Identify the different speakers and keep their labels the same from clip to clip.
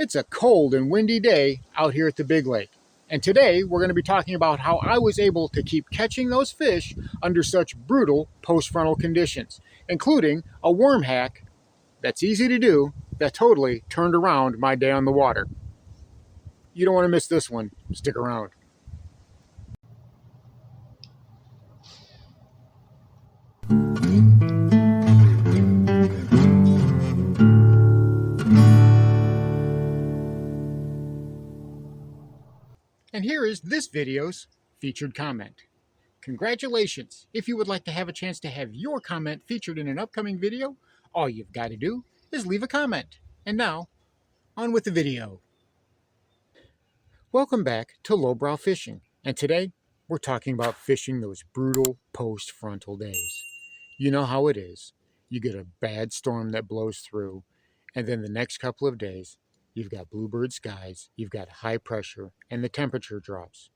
Speaker 1: It's a cold and windy day out here at the Big Lake. And today we're going to be talking about how I was able to keep catching those fish under such brutal post-frontal conditions, including a worm hack that's easy to do that totally turned around my day on the water. You don't want to miss this one. Stick around. And here is this video's featured comment. Congratulations! If you would like to have a chance to have your comment featured in an upcoming video, all you've got to do is leave a comment. And now, on with the video. Welcome back to Lowbrow Fishing, and today we're talking about fishing those brutal post-frontal days. You know how it is. You get a bad storm that blows through, and then the next couple of days, you've got bluebird skies, you've got high pressure, and the temperature drops.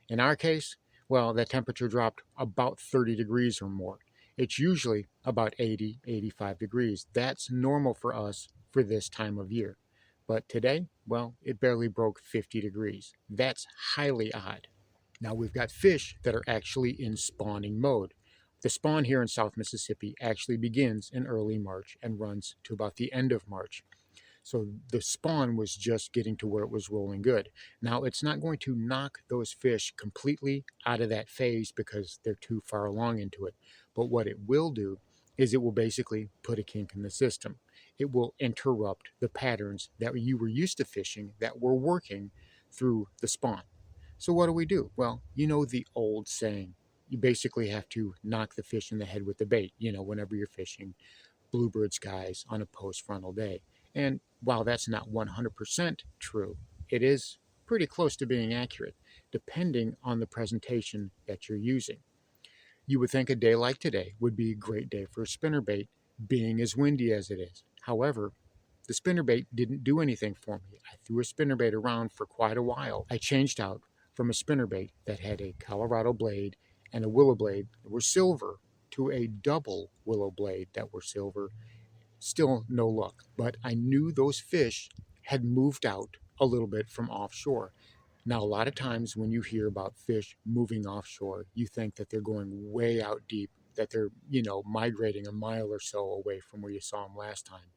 Speaker 1: In our case, well, that temperature dropped about 30 degrees or more. It's usually about 80, 85 degrees. That's normal for us for this time of year. But today, well, it barely broke 50 degrees. That's highly odd. Now we've got fish that are actually in spawning mode. The spawn here in South Mississippi actually begins in early March and runs to about the end of March. So the spawn was just getting to where it was rolling good. Now it's not going to knock those fish completely out of that phase because they're too far along into it. But what it will do is it will basically put a kink in the system. It will interrupt the patterns that you were used to fishing that were working through the spawn. So what do? Well, you know the old saying. You basically have to knock the fish in the head with the bait, whenever you're fishing bluebird skies on a post-frontal day. And while that's not 100% true, it is pretty close to being accurate, depending on the presentation that you're using. You would think a day like today would be a great day for a spinnerbait, being as windy as it is. However, the spinnerbait didn't do anything for me. I threw a spinnerbait around for quite a while. I changed out from a spinnerbait that had a Colorado blade and a willow blade that were silver to a double willow blade that were silver. Still no luck, but I knew those fish had moved out a little bit from offshore. Now, a lot of times when you hear about fish moving offshore, you think that they're going way out deep, that they're, migrating a mile or so away from where you saw them last time.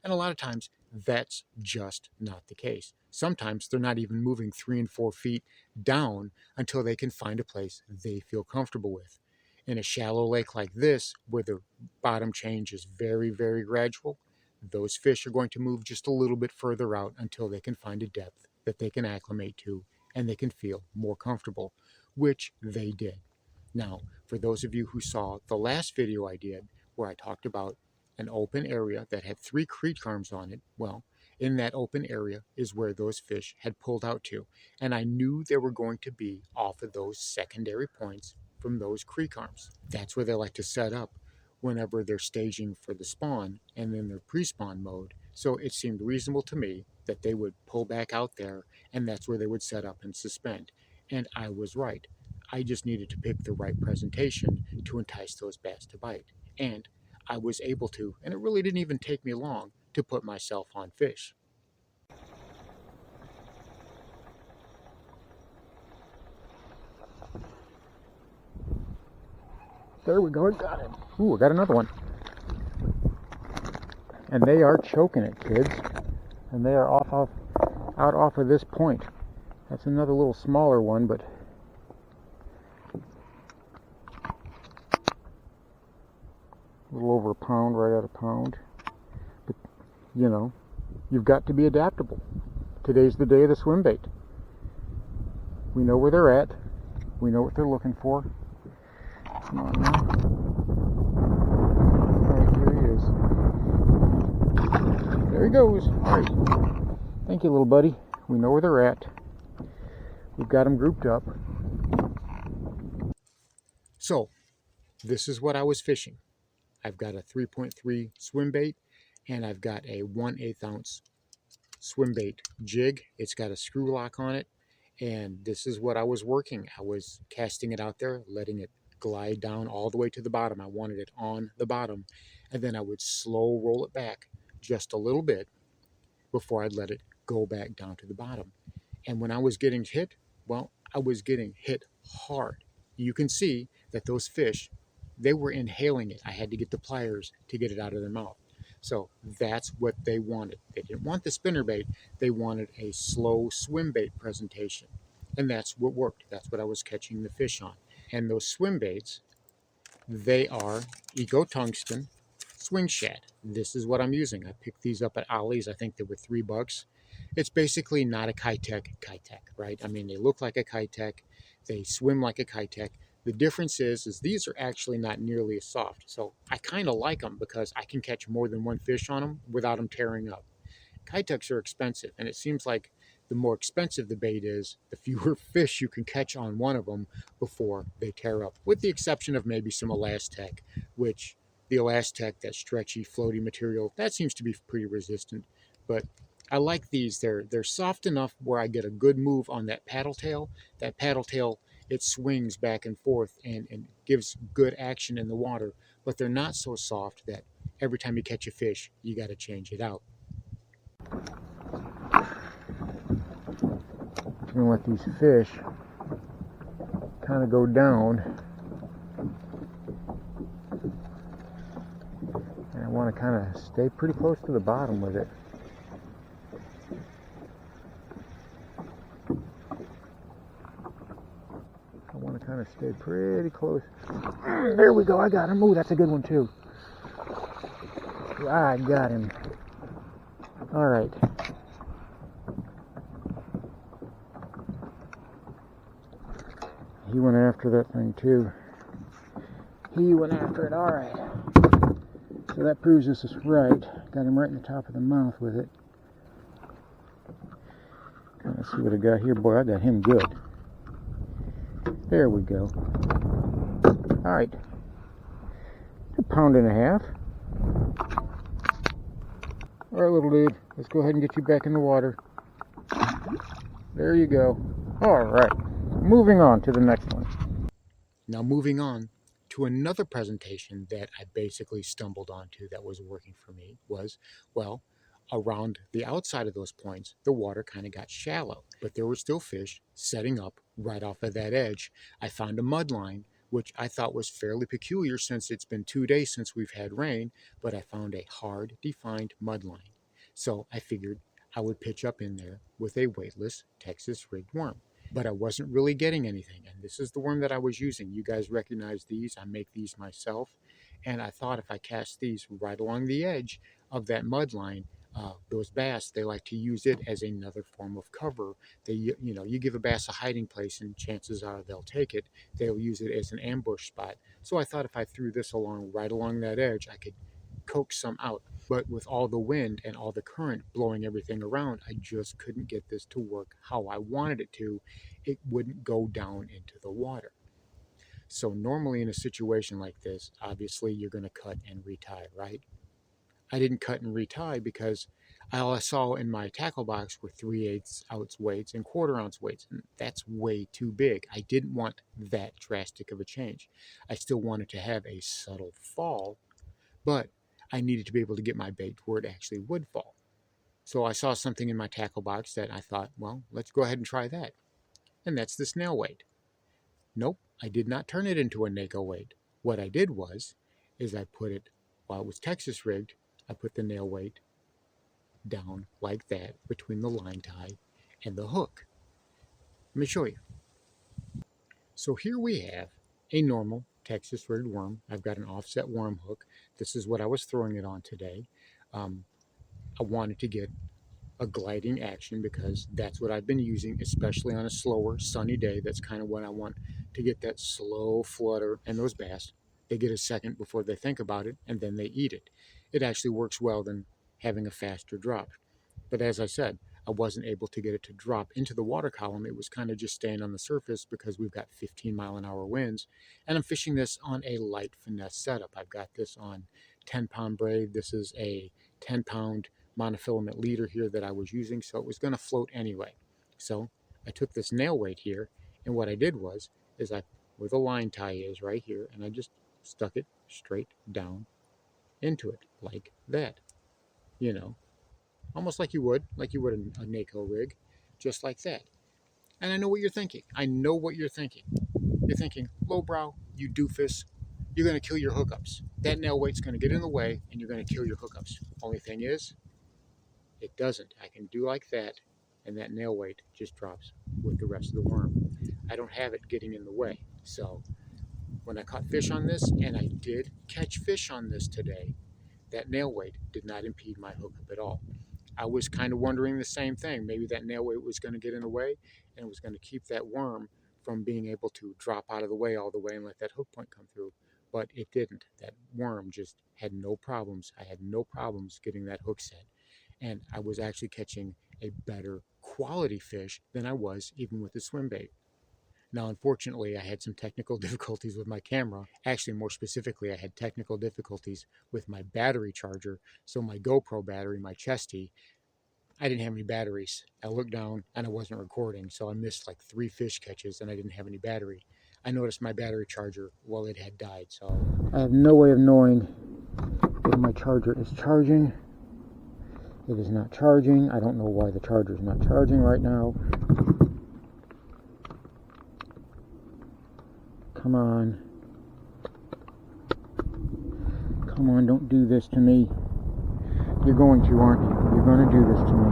Speaker 1: And a lot of times that's just not the case. Sometimes they're not even moving 3 and 4 feet down until they can find a place they feel comfortable with. In a shallow lake like this, where the bottom change is very, very gradual, those fish are going to move just a little bit further out until they can find a depth that they can acclimate to and they can feel more comfortable, which they did. Now, for those of you who saw the last video I did, where I talked about an open area that had 3 creek arms on it, well, in that open area is where those fish had pulled out to, and I knew they were going to be off of those secondary points from those creek arms. That's where they like to set up whenever they're staging for the spawn and in their pre-spawn mode. So it seemed reasonable to me that they would pull back out there, and that's where they would set up and suspend. And I was right. I just needed to pick the right presentation to entice those bass to bite. And I was able to, and it really didn't even take me long to put myself on fish. There we go, got him. Ooh, I got another one. And they are choking it, kids. And they are out off of this point. That's another little smaller one, but a little over a pound, right at a pound. But, you've got to be adaptable. Today's the day of the swim bait. We know where they're at. We know what they're looking for. Come on now. Right, here he is. There he goes. All right. Thank you, little buddy. We know where they're at. We've got them grouped up. So, this is what I was fishing. I've got a 3.3 swim bait, and I've got a 1/8 ounce swim bait jig. It's got a screw lock on it, and this is what I was working. I was casting it out there, letting it glide down all the way to the bottom. I wanted it on the bottom, and then I would slow roll it back just a little bit before I'd let it go back down to the bottom. And when I was getting hit, well, I was getting hit hard. You can see that those fish, they were inhaling it. I had to get the pliers to get it out of their mouth. So that's what they wanted. They didn't want the spinnerbait. They wanted a slow swim bait presentation. And that's what worked. That's what I was catching the fish on. And those swim baits, they are Eco Tungsten Swing Shad. This is what I'm using. I picked these up at Ollie's. I think they were $3. It's basically not a Kitech, right? I mean, they look like a Kitech. They swim like a Kitech. The difference is these are actually not nearly as soft. So I kind of like them because I can catch more than one fish on them without them tearing up. Kitechs are expensive, and it seems like the more expensive the bait is, the fewer fish you can catch on one of them before they tear up, with the exception of maybe some Elastec, which the Elastec, that stretchy, floaty material, that seems to be pretty resistant. But I like these. They're soft enough where I get a good move on that paddle tail. That paddle tail, it swings back and forth and gives good action in the water, but they're not so soft that every time you catch a fish, you got to change it out. I'm going to let these fish kind of go down. And I want to kind of stay pretty close to the bottom with it. I want to kind of stay pretty close. There we go, I got him. Ooh, that's a good one too. I got him. All right. He went after that thing too. He went after it. All right. So that proves this is right. Got him right in the top of the mouth with it. Let's see what I got here. Boy, I got him good. There we go. All right. 1.5 pounds. All right, little dude. Let's go ahead and get you back in the water. There you go. All right. Moving on to the next one. Now moving on to another presentation that I basically stumbled onto that was working for me was, well, around the outside of those points, the water kind of got shallow, but there were still fish setting up right off of that edge. I found a mud line, which I thought was fairly peculiar since it's been 2 days since we've had rain, but I found a hard defined mud line. So I figured I would pitch up in there with a weightless Texas rigged worm. But I wasn't really getting anything, and this is the worm that I was using. You guys recognize these. I make these myself, and I thought if I cast these right along the edge of that mud line, those bass, they like to use it as another form of cover. You give a bass a hiding place, and chances are they'll take it. They'll use it as an ambush spot. So I thought if I threw this right along that edge, I could coax some out. But with all the wind and all the current blowing everything around, I just couldn't get this to work how I wanted it to. It wouldn't go down into the water. So normally in a situation like this, obviously you're going to cut and retie, right? I didn't cut and retie because all I saw in my tackle box were 3/8 ounce weights and 1/4 ounce weights, and that's way too big. I didn't want that drastic of a change. I still wanted to have a subtle fall, but I needed to be able to get my bait where it actually would fall. So I saw something in my tackle box that I thought, well, let's go ahead and try that. And that's the snail weight. Nope, I did not turn it into a NACO weight. What I did is I put it, while it was Texas rigged, I put the nail weight down like that between the line tie and the hook. Let me show you. So here we have a normal Texas rigged worm. I've got an offset worm hook. This is what I was throwing it on today. I wanted to get a gliding action because that's what I've been using, especially on a slower, sunny day. That's kind of what I want, to get that slow flutter. And those bass, they get a second before they think about it, and then they eat it. It actually works well than having a faster drop. But as I said, I wasn't able to get it to drop into the water column. It was kind of just staying on the surface because we've got 15-mile-an-hour winds. And I'm fishing this on a light finesse setup. I've got this on 10-pound braid. This is a 10-pound monofilament leader here that I was using, so it was going to float anyway. So I took this nail weight here, and what I did is where the line tie is right here, and I just stuck it straight down into it like that, you know. almost like you would a NACO rig, just like that. And I know what you're thinking. I know what you're thinking. You're thinking, lowbrow, you doofus, you're going to kill your hookups. That nail weight's going to get in the way and you're going to kill your hookups. Only thing is, it doesn't. I can do like that and that nail weight just drops with the rest of the worm. I don't have it getting in the way. So when I caught fish on this, and I did catch fish on this today, that nail weight did not impede my hookup at all. I was kind of wondering the same thing. Maybe that nail weight was going to get in the way and it was going to keep that worm from being able to drop out of the way all the way and let that hook point come through. But it didn't. That worm just had no problems. I had no problems getting that hook set. And I was actually catching a better quality fish than I was even with the swim bait. Now, unfortunately, I had some technical difficulties with my camera. Actually, more specifically, I had technical difficulties with my battery charger. So my GoPro battery, my chesty, I didn't have any batteries. I looked down and I wasn't recording. So I missed like 3 fish catches and I didn't have any battery. I noticed my battery charger, well, it had died. So I have no way of knowing if my charger is charging. It is not charging. I don't know why the charger is not charging right now. Come on. Come on, don't do this to me. You're going to, aren't you? You're going to do this to me.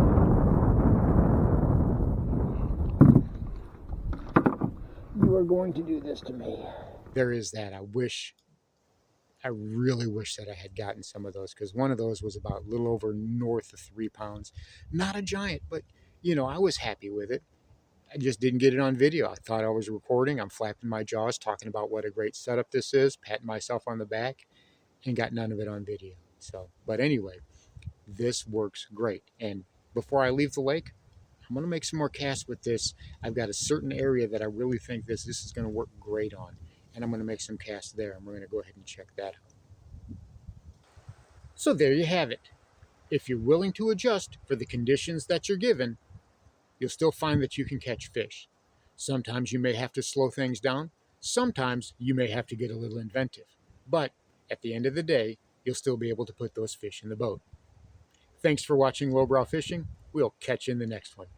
Speaker 1: You are going to do this to me. There is that. I really wish that I had gotten some of those, because one of those was about a little over north of 3 pounds. Not a giant, but, you know, I was happy with it. I just didn't get it on video. I thought I was recording. I'm flapping my jaws, talking about what a great setup this is, patting myself on the back, and got none of it on video. So, but anyway, this works great. And before I leave the lake, I'm going to make some more casts with this. I've got a certain area that I really think this is going to work great on. And I'm going to make some casts there, and we're going to go ahead and check that out. So there you have it. If you're willing to adjust for the conditions that you're given, you'll still find that you can catch fish. Sometimes you may have to slow things down. Sometimes you may have to get a little inventive. But at the end of the day, you'll still be able to put those fish in the boat. Thanks for watching Lowbrow Fishing. We'll catch you in the next one.